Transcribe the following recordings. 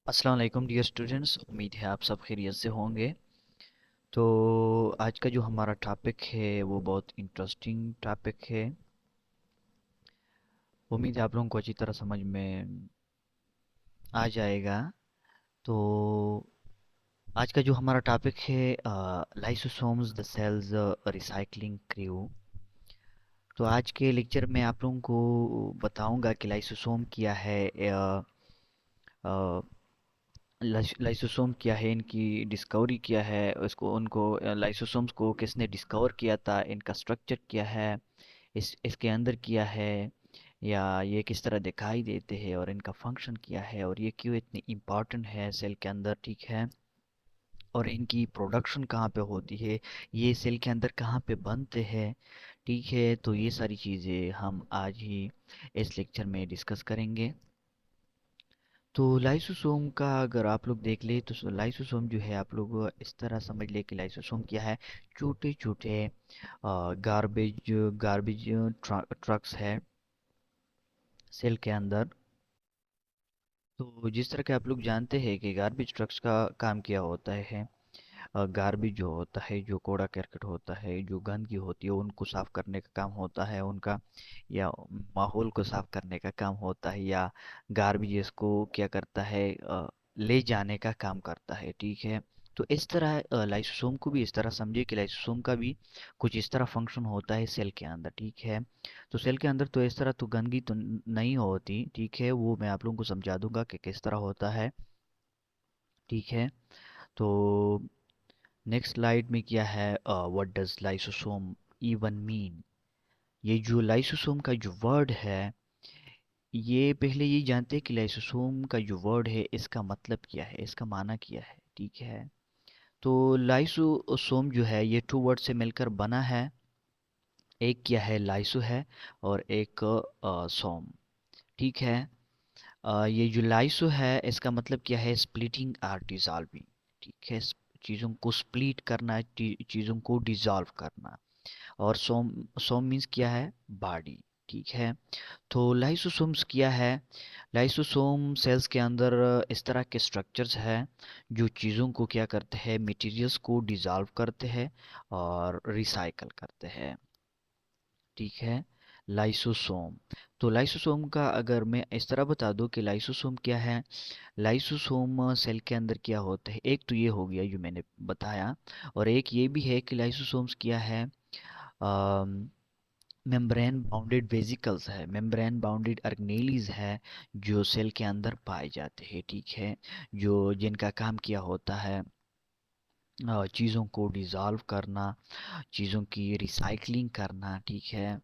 अस्सलाम वालेकुम dear students. उम्मीद है आप सब खैरियत से होंगे। तो आज का जो हमारा टॉपिक है वो बहुत इंटरेस्टिंग टॉपिक है। उम्मीद है आप लोगों को अच्छी तरह समझ में आ जाएगा। तो आज का जो हमारा टॉपिक है lysosomes the cell's recycling crew. तो आज के लेक्चर में आप लोगों को बताऊंगा कि लाइसोसोम क्या है, लाइसोसोम क्या है, इनकी डिस्कवरी क्या है, उसको उनको लाइसोसोम्स को किसने डिस्कवर किया था, इनका स्ट्रक्चर क्या है, इसके अंदर क्या है, या ये किस तरह दिखाई देते हैं और इनका फंक्शन क्या है और ये क्यों इतनी इम्पोर्टेंट है सेल के अंदर, ठीक है। और इनकी प्रोडक्शन कहाँ पे होती है, ये सेल के अंदर कहाँ पे बनते हैं, ठीक है। तो ये सारी चीज़ें हम आज ही इस लेक्चर में डिस्कस करेंगे। तो लाइसोसोम का अगर आप लोग देख ले तो लाइसोसोम जो है, आप लोग इस तरह समझ ले कि लाइसोसोम क्या है। छोटे छोटे गार्बेज गार्बेज ट्रक्स है सेल के अंदर। तो जिस तरह के आप लोग जानते हैं कि गार्बेज ट्रक्स का काम क्या होता है, गार्बेज जो होता है, जो कूड़ा करकट होता है, जो गंदगी होती है, उनको साफ करने का काम होता है उनका, या माहौल को साफ करने का काम होता है, या गार्बेज को क्या करता है, ले जाने का काम करता है, ठीक है। तो इस तरह लाइसोसोम को भी इस तरह समझिए कि लाइसोसोम का भी कुछ इस तरह फंक्शन होता है सेल के अंदर, ठीक है। तो सेल के अंदर तो इस तरह तो गंदगी तो नहीं होती, ठीक है, वो मैं आप लोगों को समझा दूंगा कि किस तरह होता है, ठीक है। तो नेक्स्ट स्लाइड में क्या है, what does lysosome even mean. ये जो लाइसोसोम का जो वर्ड है, ये पहले ये जानते हैं कि लाइसोसोम का जो वर्ड है इसका मतलब क्या है, इसका माना क्या है, ठीक है। तो लाइसोसोम जो है ये टू वर्ड से मिलकर बना है। एक क्या है, लाइसो है, और एक सोम, ठीक है। ये जो लाइसो है इसका मतलब क्या है, स्प्लिटिंग और डिसॉल्विंग, ठीक है। चीज़ों को स्प्लिट करना, चीज़ों को डिसॉल्व करना। और सोम सोम मीन्स क्या है, बॉडी, ठीक है। तो लाइसोसोम्स क्या है, लाइसोसोम सेल्स के अंदर इस तरह के स्ट्रक्चर्स हैं जो चीज़ों को क्या करते हैं, मटेरियल्स को डिसॉल्व करते हैं और रिसाइकल करते हैं, ठीक है। लाइसोसोम, तो लाइसोसोम का अगर मैं इस तरह बता दूं कि लाइसोसोम क्या है, लाइसोसोम सेल के अंदर क्या होता है, एक तो ये हो गया जो मैंने बताया, और एक ये भी है कि लाइसोसोम्स क्या है, मेम्ब्रेन बाउंडेड वेसिकल्स है, मेम्ब्रेन बाउंडेड ऑर्गेनेलीज है जो सेल के अंदर पाए जाते हैं, ठीक है। जो जिनका काम क्या होता है, चीज़ों को डिसॉल्व करना, चीज़ों की रिसाइकलिंग करना, ठीक है।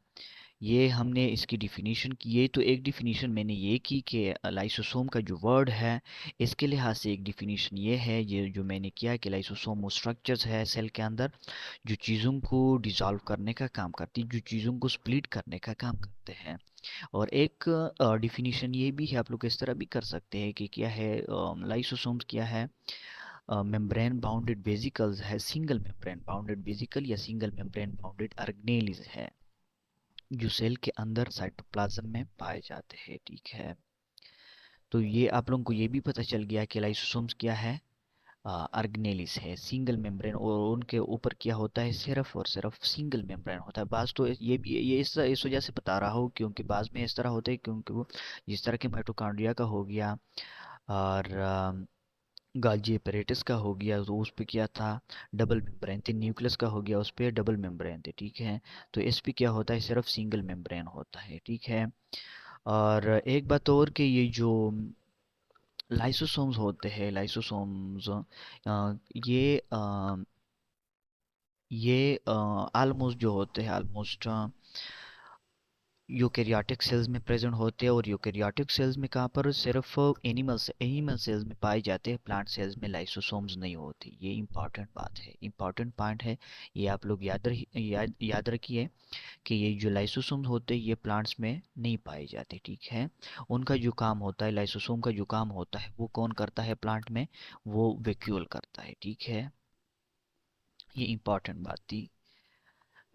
ये हमने इसकी डिफिनीशन की, ये तो एक डिफिनीशन मैंने ये की कि लाइसोसोम का जो वर्ड है इसके लिहाज से एक डिफिनीशन ये है, ये जो मैंने किया कि लाइसोसोम वो स्ट्रक्चर्स है सेल के अंदर जो चीज़ों को डिसॉल्व करने का काम करती है, जो चीज़ों को स्प्लिट करने का काम करते हैं। और एक डिफिनीशन ये भी है, आप लोग इस तरह भी कर सकते हैं कि क्या है, लाइसोसोम्स क्या है, मेम्ब्रेन बाउंडेड वेसिकल्स है, सिंगल मेम्ब्रेन बाउंडेड वेसिकल या सिंगल मेम्ब्रेन बाउंडेड ऑर्गेनेल्स है जो सेल के अंदर साइटोप्लाज्म में पाए जाते हैं, ठीक है। तो ये आप लोगों को ये भी पता चल गया कि लाइसोसोम्स क्या है, ऑर्गेनेलिस है, सिंगल मेम्ब्रेन, और उनके ऊपर क्या होता है, सिर्फ और सिर्फ सिंगल मेम्ब्रेन होता है। बाज तो ये भी ये इस वजह से बता रहा हूँ क्योंकि बाज में इस तरह होता है, क्योंकि वो जिस तरह के माइटोकॉन्ड्रिया का हो गया और गाल्जी एपेरेटिस का हो गया, तो उस पे क्या था, डबल मेम्ब्रेन थे। न्यूक्लियस का हो गया, उस पे डबल मेम्ब्रेन थे, ठीक है। तो इस पे क्या होता है, सिर्फ सिंगल मेम्ब्रेन होता है, ठीक है। और एक बात और कि ये जो लाइसोसोम्स होते हैं, लाइसोसोम्स ये ये ऑलमोस्ट जो होते हैं, ऑलमोस्ट यूकेरियोटिक सेल्स में प्रेजेंट होते हैं। और यूकेरियोटिक सेल्स में कहाँ पर, सिर्फ एनिमल सेल्स में पाए जाते हैं, प्लांट सेल्स में लाइसोसोम्स नहीं होती। ये इंपॉर्टेंट बात है, इंपॉर्टेंट पॉइंट है। ये आप लोग याद रखिए कि ये जो लाइसोसोम होते हैं ये प्लांट्स में नहीं पाए जाते, ठीक है। उनका जो काम होता है, लाइसोसोम का जो काम होता है वो कौन करता है प्लांट में, वो वैक्यूल करता है, ठीक है। ये इम्पॉर्टेंट बात थी।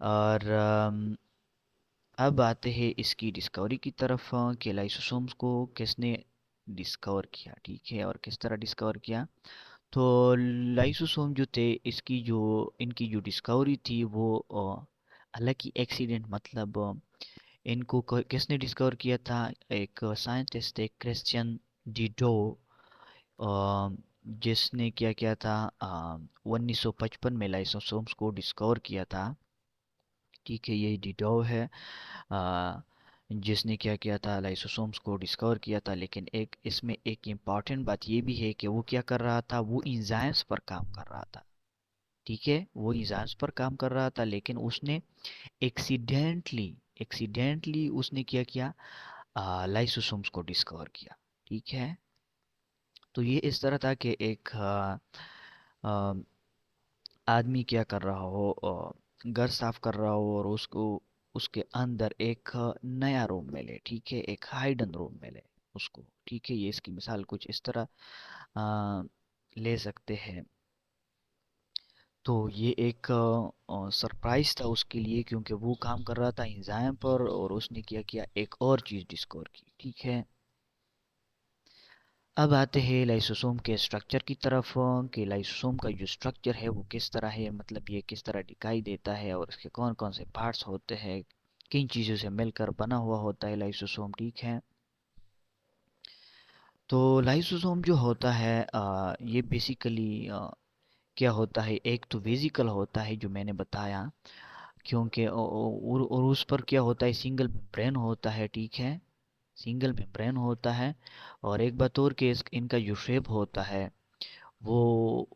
और अब आते हैं इसकी डिस्कवरी की तरफ, कि लाइसोसोम्स को किसने डिस्कवर किया, ठीक है। और किस तरह डिस्कवर किया, तो लाइसोसोम जो थे इसकी जो इनकी जो डिस्कवरी थी वो हालांकि एक्सीडेंट, मतलब इनको किसने डिस्कवर किया था, एक साइंटिस्ट थे क्रिश्चियन डिडो, जिसने क्या किया था, 1955 में लाइसोसोम्स को डिस्कवर किया था, ठीक है। ये डिडो है, अ, जिसने क्या किया था, लाइसोसोम्स को डिस्कवर किया था। लेकिन एक इसमें एक इम्पॉर्टेंट बात ये भी है कि वो क्या कर रहा था, वो इंजाइम्स पर काम कर रहा था, ठीक है। वो इंजाइम्स पर काम कर रहा था, लेकिन उसने एक्सीडेंटली एक्सीडेंटली उसने क्या किया, लाइसोसोम्स को डिस्कवर किया, ठीक है। तो ये इस तरह था कि एक अ, आदमी क्या कर रहा हो, घर साफ कर रहा हो, और उसको उसके अंदर एक नया रूम मिले, ठीक है, एक हाइडन रूम मिले उसको, ठीक है। ये इसकी मिसाल कुछ इस तरह अ, ले सकते हैं। तो ये एक सरप्राइज था उसके लिए, क्योंकि वो काम कर रहा था एंजाइम पर, और उसने क्या किया, एक और चीज़ डिस्कवर की, ठीक है। अब आते हैं लाइसोसोम के स्ट्रक्चर की तरफ, कि लाइसोसोम का जो स्ट्रक्चर है वो किस तरह है, मतलब ये किस तरह दिखाई देता है, और इसके कौन कौन से पार्ट्स होते हैं, किन चीज़ों से मिलकर बना हुआ होता है लाइसोसोम, ठीक है। तो लाइसोसोम जो होता है, ये बेसिकली क्या होता है, एक तो वेजिकल होता है जो मैंने बताया, क्योंकि और उस पर क्या होता है, सिंगल ब्रेन होता है, ठीक है, सिंगल में ब्रेन होता है। और एक बात और कि इनका जो शेप होता है वो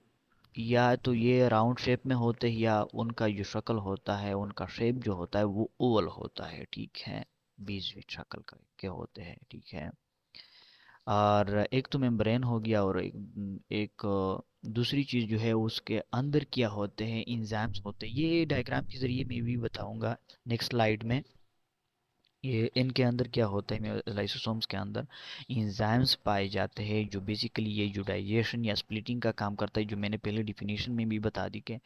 या तो ये राउंड शेप में होते हैं, या उनका जो शक्ल होता है, उनका शेप जो होता है वो ओवल होता है, ठीक है, बीच बीच शक्ल के होते हैं, ठीक है। और एक तो मेम्ब्रेन हो गया, और एक दूसरी चीज़ जो है उसके अंदर क्या होते हैं, इंजाइम्स होते हैं। ये डायग्राम के जरिए मैं भी बताऊंगा नेक्स्ट स्लाइड में। ये इनके अंदर क्या होता है, लाइसोसोम्स के अंदर इंजाइम्स पाए जाते हैं, जो बेसिकली ये जो डाइजेशन या स्प्लिटिंग का काम करता है, जो मैंने पहले डिफिनीशन में भी बता दी कि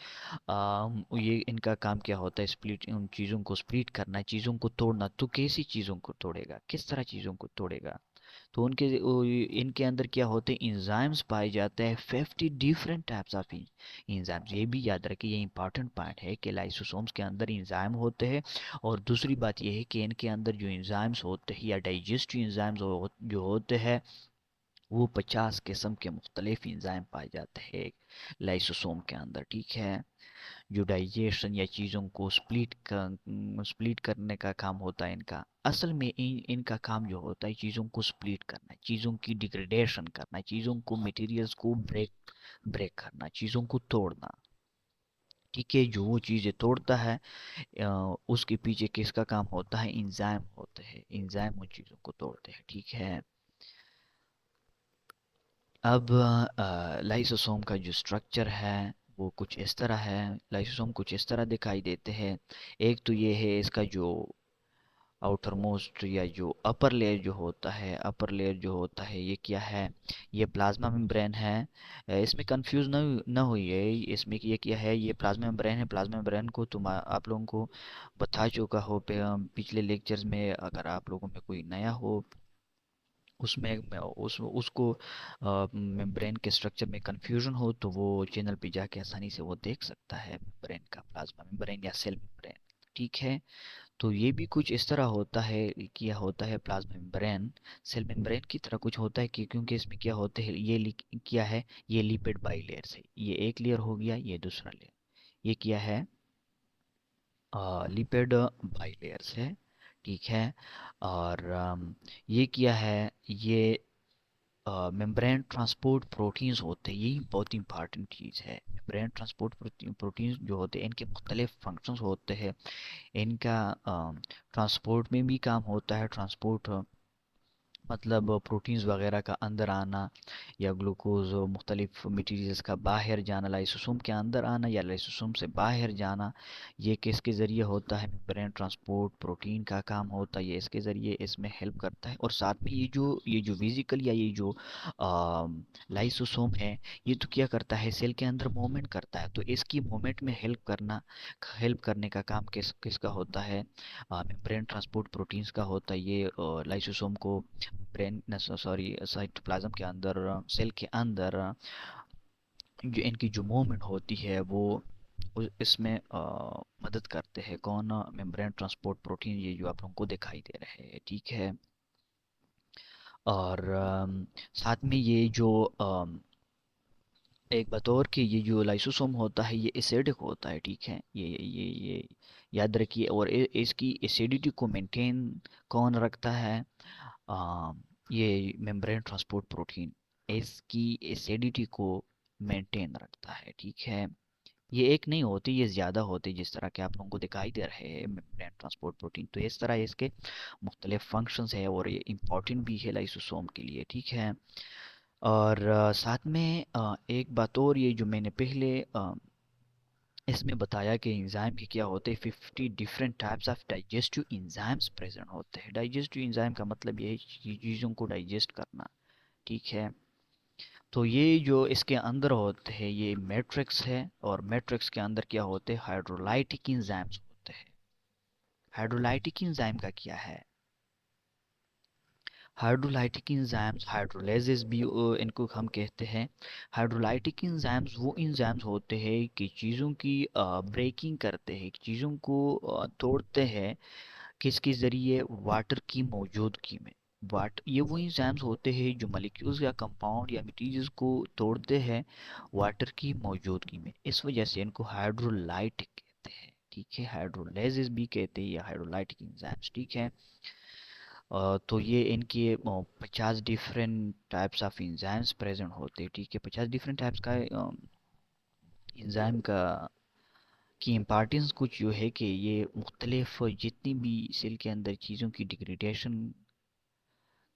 ये इनका काम क्या होता है, स्प्लिट, उन चीज़ों को स्प्लिट करना, चीज़ों को तोड़ना। तो कैसी चीज़ों को तोड़ेगा, किस तरह चीज़ों को तोड़ेगा, तो इनके अंदर क्या होते हैं, इंजाइम्स पाए जाते हैं, 50 डिफरेंट टाइप्स ऑफ इंजाइम्स। ये भी याद रखिए, ये इंपॉर्टेंट पॉइंट है कि लाइसोसोम्स के अंदर इंजाइम होते हैं। और दूसरी बात ये है कि इनके अंदर जो इंजाइम्स होते हैं या डाइजेस्टिव इंजाइम्स जो होते हैं, वो 50 किस्म के मुख्तलिफ इंजाइम पाए जाते हैं लाइसोसोम के अंदर, ठीक है। जो डाइजेशन या चीज़ों को स्प्लिट करने का काम होता है इनका, असल में इनका काम जो होता है चीज़ों को स्प्लिट करना, चीज़ों की डिग्रेडेशन करना, चीज़ों को मटेरियल्स को ब्रेक करना, चीज़ों को तोड़ना, ठीक है। जो वो चीज़ें तोड़ता है, उसके पीछे किसका काम होता है, इंजाइम होते हैं, इंजाइम उन चीज़ों को तोड़ते हैं, ठीक है। अब लाइसोसोम का जो स्ट्रक्चर है वो कुछ इस तरह है, लाइसोसोम कुछ इस तरह दिखाई देते हैं। एक तो ये है इसका जो आउटर मोस्ट या जो अपर लेयर जो होता है, अपर लेयर जो होता है ये क्या है, ये प्लाज्मा मेम्ब्रेन है। इसमें कंफ्यूज ना हुई है, इसमें ये क्या है, ये प्लाज्मा मेम्ब्रेन है। प्लाज्मा मेम्ब्रेन को तुम आप लोगों को बता चुका हो पिछले लेक्चर्स में। अगर आप लोगों में कोई नया हो, उसमें उसको मेम्ब्रेन के स्ट्रक्चर में कंफ्यूजन हो, तो वो चैनल पे जाके आसानी से वो देख सकता है मेम्ब्रेन का, प्लाज्मा मेम्ब्रेन या सेल मेम्ब्रेन, ठीक है। तो ये भी कुछ इस तरह होता है, क्या होता है, प्लाज्मा मेम्ब्रेन सेल मेम्ब्रेन की तरह कुछ होता है, कि क्योंकि इसमें क्या होते हैं, क्या है, ये लिपिड बाइलेयर्स है। ये एक लेयर हो गया, ये दूसरा लेयर, ये क्या है, लिपिड बाइलेयर्स है, ठीक है। और ये क्या है, ये मेम्ब्रेन ट्रांसपोर्ट प्रोटीन्स होते हैं। यही बहुत इंपॉर्टेंट चीज़ है, मेम्ब्रेन ट्रांसपोर्ट प्रोटीन्स जो होते हैं इनके मुख्तलिफ फंक्शंस होते हैं। इनका ट्रांसपोर्ट में भी काम होता है, ट्रांसपोर्ट मतलब प्रोटीन्स वगैरह का अंदर आना, या ग्लूकोज मुख्तलिफ मटीरियल्स का बाहर जाना, लाइसोसोम के अंदर आना या लाइसोसोम से बाहर जाना, ये किसके ज़रिए होता है, मेम्ब्रेन ट्रांसपोर्ट प्रोटीन का काम होता है, ये इसके ज़रिए इसमें हेल्प करता है। और साथ में ये जो विजिकल या ये जो लाइसोसोम है, ये तो क्या करता है, सेल के अंदर मूवमेंट करता है, तो इसकी मूवमेंट में हेल्प करने का काम किसका होता है, मेम्ब्रेन ट्रांसपोर्ट प्रोटीन्स का होता है। ये लाइसोसोम को ब्रेन सॉरी साइटोप्लाज्म के अंदर, सेल के अंदर जो इनकी जो मूवमेंट होती है वो इसमें मदद करते हैं। कौन? मेम्ब्रेन ट्रांसपोर्ट प्रोटीन, ये जो आप लोगों को दिखाई दे रहे हैं, ठीक है। और साथ में ये जो एक बात और कि ये जो लाइसोसोम होता है ये एसिडिक होता है, ठीक है। ये याद रखिए। और इसकी एसिडिटी को मेंटेन कौन रखता है? आ, ये मेम्ब्रेन ट्रांसपोर्ट प्रोटीन इसकी एसिडिटी को मेंटेन रखता है, ठीक है। ये एक नहीं होती, ये ज़्यादा होती, जिस तरह के आप लोगों को दिखाई दे रहे हैं मेम्ब्रेन ट्रांसपोर्ट प्रोटीन। तो इस तरह इसके मुख्तलिफ फंक्शंस है और ये इम्पॉर्टेंट भी है लाइसोसोम के लिए, ठीक है। और साथ में एक बात और, ये जो मैंने पहले इसमें बताया कि एंजाइम के क्या होते हैं, 50 different types of digestive enzymes present होते हैं। डाइजेस्टिव एंजाइम का मतलब ये है चीज़ों को डाइजेस्ट करना, ठीक है। तो ये जो इसके अंदर होते हैं ये मैट्रिक्स है, और मैट्रिक्स के अंदर क्या होते हैं? हाइड्रोलाइटिक एंजाइम्स होते हैं। हाइड्रोलाइटिक एंजाइम का क्या है? हाइड्रोलाइटिक एंजाइम्स, हाइड्रोलाइसिस भी इनको हम कहते हैं। हाइड्रोलाइटिक एंजाइम्स वो एंजाइम्स होते हैं कि चीज़ों की ब्रेकिंग करते हैं, चीज़ों को तोड़ते हैं, किसके ज़रिए? वाटर की मौजूदगी में। ये वो एंजाइम्स होते हैं जो मॉलिक्यूल्स या कंपाउंड या मटीरियल्स को तोड़ते हैं वाटर की मौजूदगी में। इस वजह से इनको हाइड्रोलाइटिक कहते हैं, ठीक है। हाइड्रोलाइसिस भी कहते हैं या हाइड्रोलाइटिक एंजाइम्स, ठीक है। तो ये इनके 50 different types of enzymes present होते हैं, ठीक है। 50 डिफरेंट टाइप्स का एंजाइम का की इम्पॉर्टेंस कुछ जो है कि ये मुख्तलिफ जितनी भी सेल के अंदर चीज़ों की डिग्रेडेशन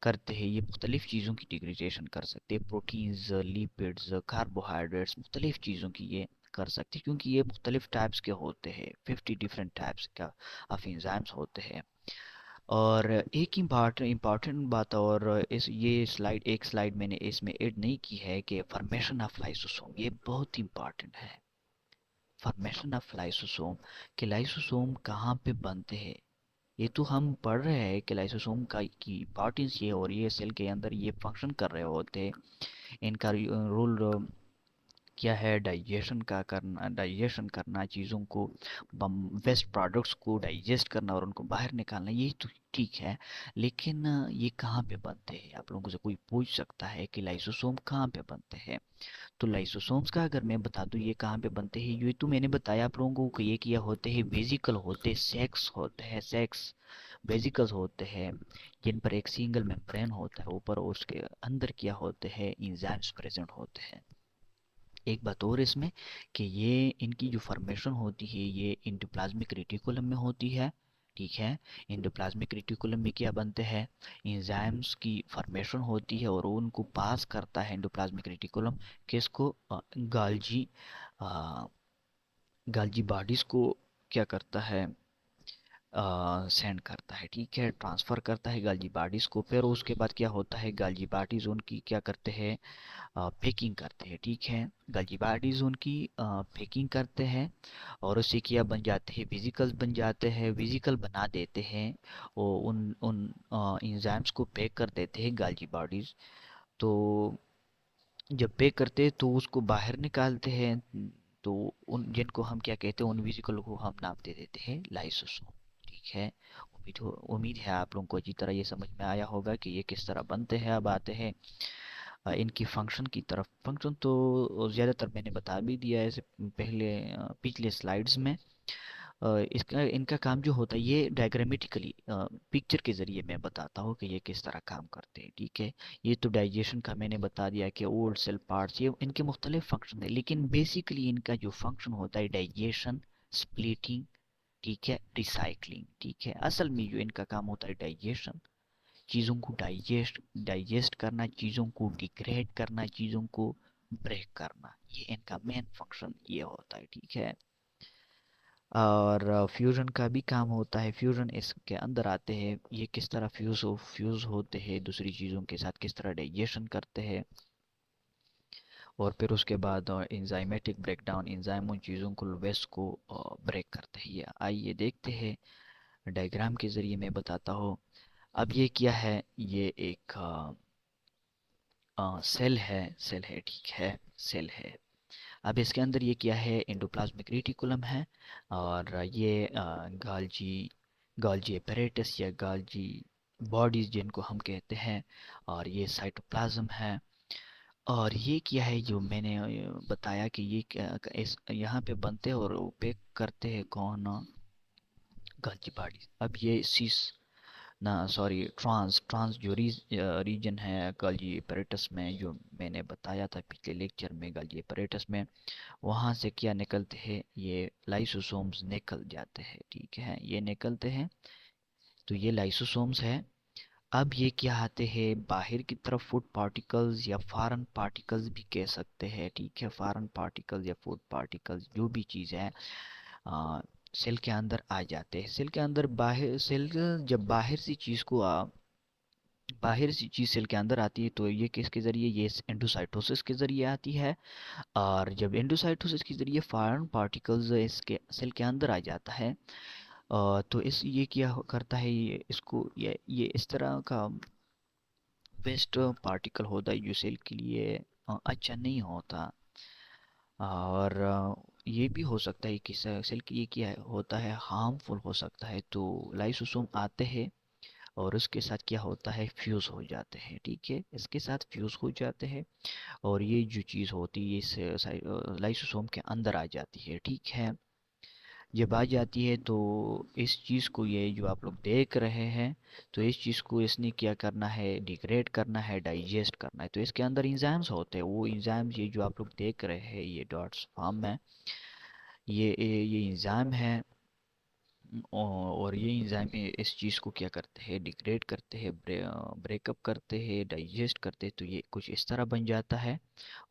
करते हैं, ये मुख्तलिफ चीज़ों की डिग्रेडेशन कर सकते हैं। प्रोटीन्स, लिपिड्स, कार्बोहाइड्रेट्स, मुख्तलिफ चीज़ों की ये कर सकते हैं, क्योंकि ये मुख्तलिफ टाइप्स के होते हैं। 50 डिफरेंट टाइप्स का ऑफ एंजाइम्स होते हैं। और एक इम्पॉर्टेंट बात, और इस ये स्लाइड एक स्लाइड मैंने इसमें ऐड नहीं की है कि फॉर्मेशन ऑफ लाइसोसोम, ये बहुत इंपॉर्टेंट है। फॉर्मेशन ऑफ लाइसोसोम, कि लाइसोसोम कहाँ पे बनते हैं। ये तो हम पढ़ रहे हैं कि लाइसोसोम का की इंपॉर्टेंस ये, और ये सेल के अंदर ये फंक्शन कर रहे होते हैं। इनका रोल क्या है? डाइजेशन करना चीज़ों को, वेस्ट प्रोडक्ट्स को डाइजेस्ट करना और उनको बाहर निकालना, ये तो ठीक है। लेकिन ये कहाँ पे बनते हैं? आप लोगों से कोई पूछ सकता है कि लाइसोसोम कहाँ पे बनते हैं। तो लाइसोसोम्स का अगर मैं बता दूं ये कहाँ पे बनते हैं, ये तो मैंने बताया आप लोगों को, ये किया होते हैं वेजिकल होते हैं, सेक्स होते हैं, सेक्स वेजिकल्स होते हैं, जिन पर एक सिंगल मेम्ब्रेन होता है ऊपर, और उसके अंदर क्या होते हैं? एंजाइम्स प्रेजेंट होते हैं। एक बात और इसमें कि ये इनकी जो फॉर्मेशन होती है ये एंडोप्लाज्मिक रेटिकुलम में होती है, ठीक है। एंडोप्लाज्मिक रेटिकुलम में क्या बनते हैं? एंजाइम्स की फॉर्मेशन होती है, और उनको पास करता है एंडोप्लाज्मिक रेटिकुलम, किसको? गाल्जी गाल्जी बॉडीज को क्या करता है? सेंड करता है, ठीक है। ट्रांसफ़र करता है गाल्जी बॉडीज को। फिर उसके बाद क्या होता है? गाल्जी बॉडीज उनकी क्या करते हैं? पैकिंग करते हैं, ठीक है। गाल्जी बॉडीज उनकी पैकिंग करते हैं, और उससे क्या बन जाते हैं? वेजिकल्स बन जाते हैं, वेजिकल बना देते हैं। और उन उन एंजाइम्स को पैक कर देते हैं गाल्जी बॉडीज। तो जब पैक करते हैं तो उसको बाहर निकालते हैं। तो उन जिनको हम क्या कहते हैं, उन वेजिकल को हम नाम दे देते हैं लाइसोसोम, ठीक है। उम्मीद है आप लोगों को अच्छी तरह ये समझ में आया होगा कि ये किस तरह बनते हैं। अब आते हैं इनकी फंक्शन की तरफ। फंक्शन तो ज़्यादातर मैंने बता भी दिया है पहले पिछले स्लाइड्स में। इसका इनका काम जो होता है ये डायग्रामेटिकली पिक्चर के ज़रिए मैं बताता हूँ कि ये किस तरह काम करते हैं, ठीक है। ये तो डाइजेशन का मैंने बता दिया कि ओल्ड सेल पार्ट्स, ये इनके मुख्तलिफ फंक्शन है, लेकिन बेसिकली इनका जो फंक्शन होता है डाइजेशन, स्प्लिटिंग, ठीक है, रिसाइकलिंग, ठीक है। असल में जो इनका काम होता है डाइजेशन, चीज़ों को डाइजेस्ट करना, चीज़ों को डिग्रेड करना, चीज़ों को ब्रेक करना, ये इनका मेन फंक्शन ये होता है, ठीक है। और फ्यूज़न का भी काम होता है। फ्यूज़न इसके अंदर आते हैं, ये किस तरह फ्यूज़ होते हैं दूसरी चीज़ों के साथ, किस तरह डाइजेशन करते हैं। और फिर उसके बाद एंजाइमेटिक ब्रेकडाउन, एंजाइम उन चीज़ों को, वेस्ट को ब्रेक करते हैं। आइए देखते हैं डायग्राम के ज़रिए मैं बताता हूँ। अब ये क्या है, ये एक सेल है, ठीक है, सेल है। अब इसके अंदर ये क्या है, एंडोप्लाज्मिक रेटिकुलम है, और ये गाल्जी गाल्जी एपैरेटस या गाल्जी बॉडीज जिनको हम कहते हैं, और ये साइटोप्लाज्म है। और ये क्या है जो मैंने बताया कि ये इस यहाँ पे बनते हैं और ओपेक करते हैं कौन, गाल्जी बॉडीज। अब ये सीस ना सॉरी ट्रांस ट्रांस जो रीजन है गाल्जी एपैरेटस में, जो मैंने बताया था पिछले लेक्चर में, गाल्जी एपैरेटस में, वहाँ से क्या निकलते हैं, ये लाइसोसोम्स निकल जाते हैं, ठीक है, ये निकलते हैं। तो ये लाइसोसोम्स है। अब ये क्या आते हैं बाहर की तरफ, फूड पार्टिकल्स या फॉरेन पार्टिकल्स भी कह सकते हैं, ठीक है, फॉरेन पार्टिकल्स या फूड पार्टिकल्स जो भी चीज़ है, सेल के अंदर आ जाते हैं। सेल के अंदर बाहर सेल जब बाहर सी चीज़ सेल के अंदर आती है तो ये किसके ज़रिए, ये एंडोसाइटोसिस के ज़रिए आती है। और जब एंडोसाइटोसिस के ज़रिए फॉरेन पार्टिकल्स इसके सेल के अंदर आ जाता है, तो इस ये क्या करता है, ये इसको ये इस तरह का वेस्ट पार्टिकल होता है जो सेल के लिए अच्छा नहीं होता। और ये भी हो सकता है कि सेल के लिए क्या होता है, हार्मफुल हो सकता है। तो लाइसोसोम आते हैं और उसके साथ क्या होता है, फ्यूज़ हो जाते हैं, ठीक है, इसके साथ फ्यूज़ हो जाते हैं। और ये जो चीज़ होती है इस लाइसोसोम के अंदर आ जाती है, ठीक है। जब आ जाती है तो इस चीज़ को, ये जो आप लोग देख रहे हैं, तो इस चीज़ को इसने क्या करना है, डिग्रेड करना है, डाइजेस्ट करना है। तो इसके अंदर इंजाइम्स होते हैं, वो इंजाइम्स ये जो आप लोग देख रहे हैं ये डॉट्स फॉर्म में, ये इंजाइम है। और ये इंजाइम इस चीज़ को क्या करते हैं, डिग्रेड करते हैं, ब्रेकअप करते हैं, डाइजेस्ट करते हैं। तो ये कुछ इस तरह बन जाता है।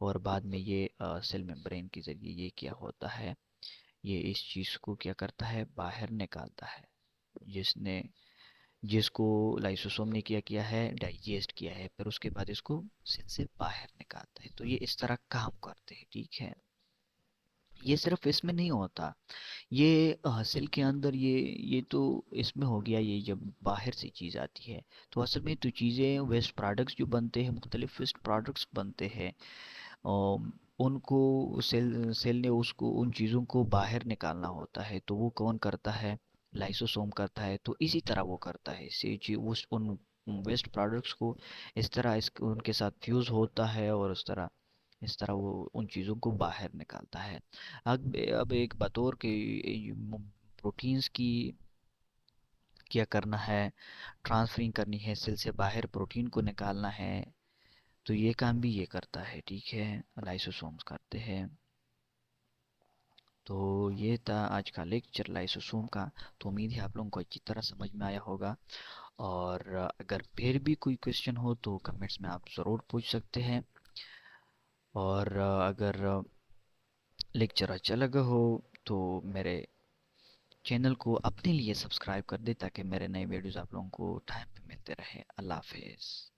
और बाद में ये सेल मेम्ब्रेन के ज़रिए ये क्या होता है, ये इस चीज़ को क्या करता है, बाहर निकालता है, जिसने जिसको लाइसोसोम ने क्या किया है, डाइजेस्ट किया है, फिर उसके बाद इसको सेल से बाहर निकालता है। तो ये इस तरह काम करते हैं, ठीक है। ये सिर्फ इसमें नहीं होता, ये सेल के अंदर ये तो इसमें हो गया, ये जब बाहर से चीज़ आती है तो असल में तो चीज़ें वेस्ट प्रोडक्ट्स जो बनते हैं, मुख्तलिफ वेस्ट प्रोडक्ट्स बनते हैं, उनको सेल ने उसको उन चीज़ों को बाहर निकालना होता है। तो वो कौन करता है, लाइसोसोम करता है। तो इसी तरह वो करता है, से उस उन वेस्ट प्रोडक्ट्स को इस तरह उनके साथ फ्यूज़ होता है, और इस तरह वो उन चीज़ों को बाहर निकालता है। अब एक बतौर के प्रोटीन्स की क्या करना है, ट्रांसफरिंग करनी है, सेल से बाहर प्रोटीन को निकालना है। तो ये काम भी ये करता है, ठीक है, लाइसोसोम्स करते हैं। तो ये था आज का लेक्चर लाइसोसोम का। तो उम्मीद है आप लोगों को अच्छी तरह समझ में आया होगा। और अगर फिर भी कोई क्वेश्चन हो तो कमेंट्स में आप ज़रूर पूछ सकते हैं। और अगर लेक्चर अच्छा लगा हो तो मेरे चैनल को अपने लिए सब्सक्राइब कर दे, ताकि मेरे नए वीडियोस आप लोगों को टाइम पे मिलते रहे। अल्लाह हाफिज़।